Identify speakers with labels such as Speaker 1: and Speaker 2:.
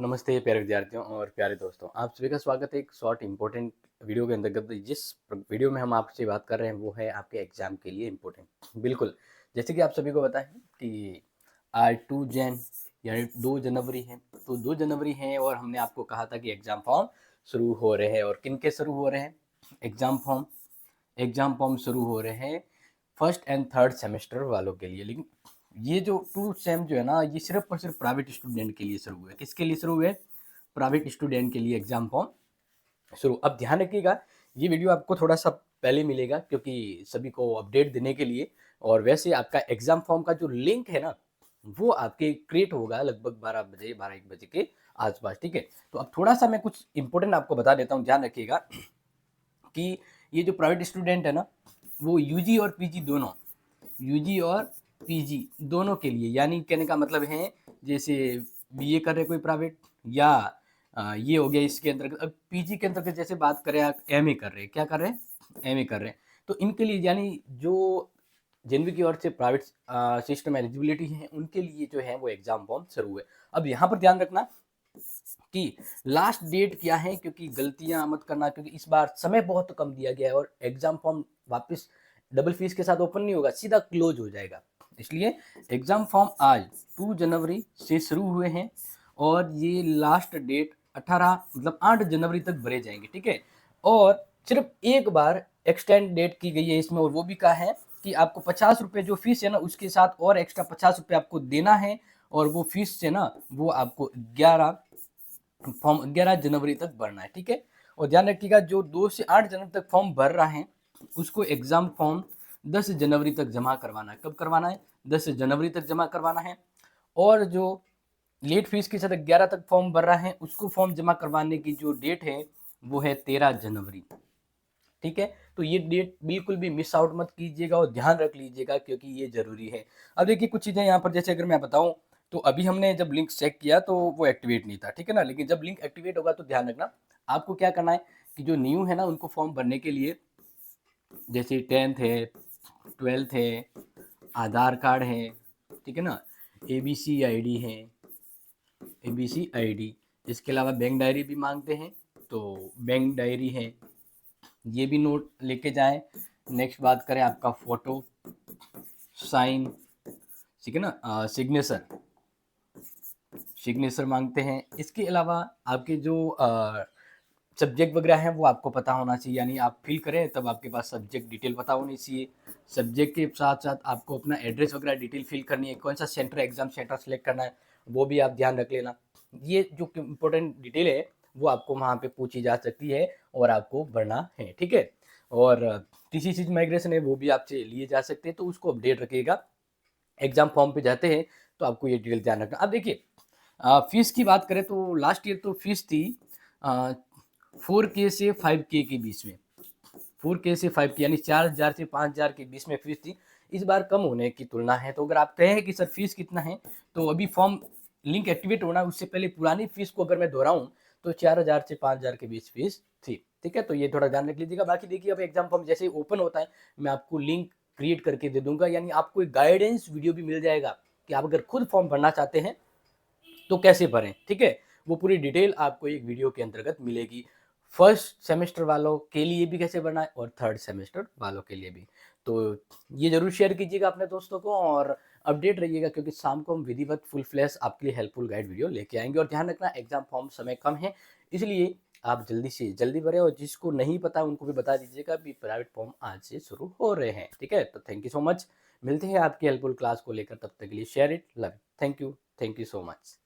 Speaker 1: नमस्ते प्यारे विद्यार्थियों और प्यारे दोस्तों, आप सभी का स्वागत है एक शॉर्ट इंपॉर्टेंट वीडियो के अंतर्गत। जिस वीडियो में हम आपसे बात कर रहे हैं वो है आपके एग्जाम के लिए इम्पोर्टेंट। बिल्कुल, जैसे कि आप सभी को पता है कि आज 2 जैन यानी 2 जनवरी है, तो 2 जनवरी है और हमने आपको कहा था कि एग्जाम फॉर्म शुरू हो रहे हैं। और किन के शुरू हो रहे हैं एग्जाम फॉर्म शुरू हो रहे हैं फर्स्ट एंड थर्ड सेमेस्टर वालों के लिए। लेकिन ये जो 2 सेम जो है ना, ये सिर्फ और सिर्फ प्राइवेट स्टूडेंट के लिए शुरू हुए। किसके लिए शुरू हुए? प्राइवेट स्टूडेंट के लिए एग्जाम फॉर्म शुरू। अब ध्यान रखिएगा, ये वीडियो आपको थोड़ा सा पहले मिलेगा क्योंकि सभी को अपडेट देने के लिए। और वैसे आपका एग्जाम फॉर्म का जो लिंक है ना, वो आपके क्रिएट होगा लगभग 12 1 बजे के आसपास। ठीक है, तो अब थोड़ा सा मैं कुछ इंपॉर्टेंट आपको बता देता हूँ। ध्यान रखिएगा कि ये जो प्राइवेट स्टूडेंट है ना, वो यूजी और पीजी दोनों के लिए, यानी कहने का मतलब है जैसे बीए कर रहे कोई प्राइवेट, या ये हो गया इसके अंतर्गत। अब पीजी के अंतर्गत जैसे बात करें, आप एमए कर रहे हैं, क्या कर रहे हैं? एमए कर रहे हैं, तो इनके लिए यानी जो जेनवी की ओर से प्राइवेट सिस्टम एलिजिबिलिटी है, उनके लिए जो है वो एग्जाम फॉर्म शुरू हुए। अब यहाँ पर ध्यान रखना कि लास्ट डेट क्या है, क्योंकि गलतियां मत करना, क्योंकि इस बार समय बहुत कम दिया गया है और एग्जाम फॉर्म वापस डबल फीस के साथ ओपन नहीं होगा, सीधा क्लोज हो जाएगा। इसलिए एग्जाम फॉर्म आज 2 जनवरी से शुरू हुए हैं और ये लास्ट डेट 18 मतलब 8 जनवरी तक भरे जाएंगे। ठीक है, और सिर्फ एक बार एक्सटेंड डेट की गई है इसमें, और वो भी कहा है कि आपको 50 रुपये जो फीस है ना, उसके साथ और एक्स्ट्रा 50 रुपये आपको देना है। और वो फीस से ना, वो आपको 11 जनवरी तक भरना है। ठीक है, और ध्यान रखिएगा, जो 2 से 8 जनवरी तक फॉर्म भर रहा है उसको एग्जाम फॉर्म 10 जनवरी तक जमा करवाना है। कब करवाना है? 10 जनवरी तक जमा करवाना है। और जो लेट फीस के साथ 11 तक फॉर्म भर रहा है, उसको फॉर्म जमा करवाने की जो डेट है वो है 13 जनवरी। ठीक है, तो ये डेट बिल्कुल भी मिस आउट मत कीजिएगा और ध्यान रख लीजिएगा, क्योंकि ये जरूरी है। अब देखिए कुछ चीजें यहाँ पर, जैसे अगर मैं बताऊं, तो अभी हमने जब लिंक चेक किया तो वो एक्टिवेट नहीं था। ठीक है ना, लेकिन जब लिंक एक्टिवेट होगा तो ध्यान रखना, आपको क्या करना है कि जो न्यू है ना, उनको फॉर्म भरने के लिए जैसे 10th है, 12th है, आधार कार्ड है, ठीक है ना, एबीसी आईडी है, एबीसी आईडी, इसके अलावा बैंक डायरी भी मांगते हैं, तो बैंक डायरी है, ये भी नोट लेके जाएं। नेक्स्ट बात करें आपका फोटो, साइन, ठीक है ना, सिग्नेचर मांगते हैं। इसके अलावा आपके जो सब्जेक्ट वगैरह हैं वो आपको पता होना चाहिए, यानी आप फिल करें तब आपके पास सब्जेक्ट डिटेल पता होनी चाहिए। सब्जेक्ट के साथ साथ आपको अपना एड्रेस वगैरह डिटेल फिल करनी है, कौन सा सेंटर एग्जाम सेंटर सेलेक्ट करना है वो भी आप ध्यान रख लेना। ये जो इम्पोर्टेंट डिटेल है वो आपको वहाँ पे पूछी जा सकती है और आपको भरना है। ठीक है, और किसी चीज़ माइग्रेशन है वो भी आपसे लिए जा सकते हैं, तो उसको अपडेट रखिएगा। एग्जाम फॉर्म पे जाते हैं तो आपको ये डिटेल ध्यान रखना। अब देखिए, फीस की बात करें तो लास्ट ईयर तो फीस थी 4K से 5K के बीच में। 4K से 5K यानी 4,000 से 5,000 के बीच में फीस थी। इस बार कम होने की तुलना है। तो अगर आप कहें कि सर फीस कितना है, तो अभी फॉर्म लिंक एक्टिवेट होना उससे पहले पुरानी फीस को अगर मैं दोहराऊँ तो 4,000 से 5,000 के बीच फीस थी। ठीक है, तो ये थोड़ा ध्यान रख लीजिएगा। बाकी देखिए, अब एग्जाम फॉर्म जैसे ही ओपन होता है मैं आपको लिंक क्रिएट करके दे दूंगा, यानी आपको एक गाइडेंस वीडियो भी मिल जाएगा कि आप अगर खुद फॉर्म भरना चाहते हैं तो कैसे भरें। ठीक है, वो पूरी डिटेल आपको एक वीडियो के अंतर्गत मिलेगी। फर्स्ट सेमेस्टर वालों के लिए भी कैसे भरना है और थर्ड सेमेस्टर वालों के लिए भी। तो ये जरूर शेयर कीजिएगा अपने दोस्तों को और अपडेट रहिएगा, क्योंकि शाम को हम विधिवत फुल फ्लैश आपके लिए हेल्पफुल गाइड वीडियो लेके आएंगे। और ध्यान रखना, एग्जाम फॉर्म समय कम है, इसलिए आप जल्दी से जल्दी भरें, और जिसको नहीं पता उनको भी बता दीजिएगा कि प्राइवेट फॉर्म आज से शुरू हो रहे हैं। ठीक है, तो थैंक यू सो मच। मिलते हैं आपकी हेल्पफुल क्लास को लेकर, तब तक के लिए share it, love, thank you so much.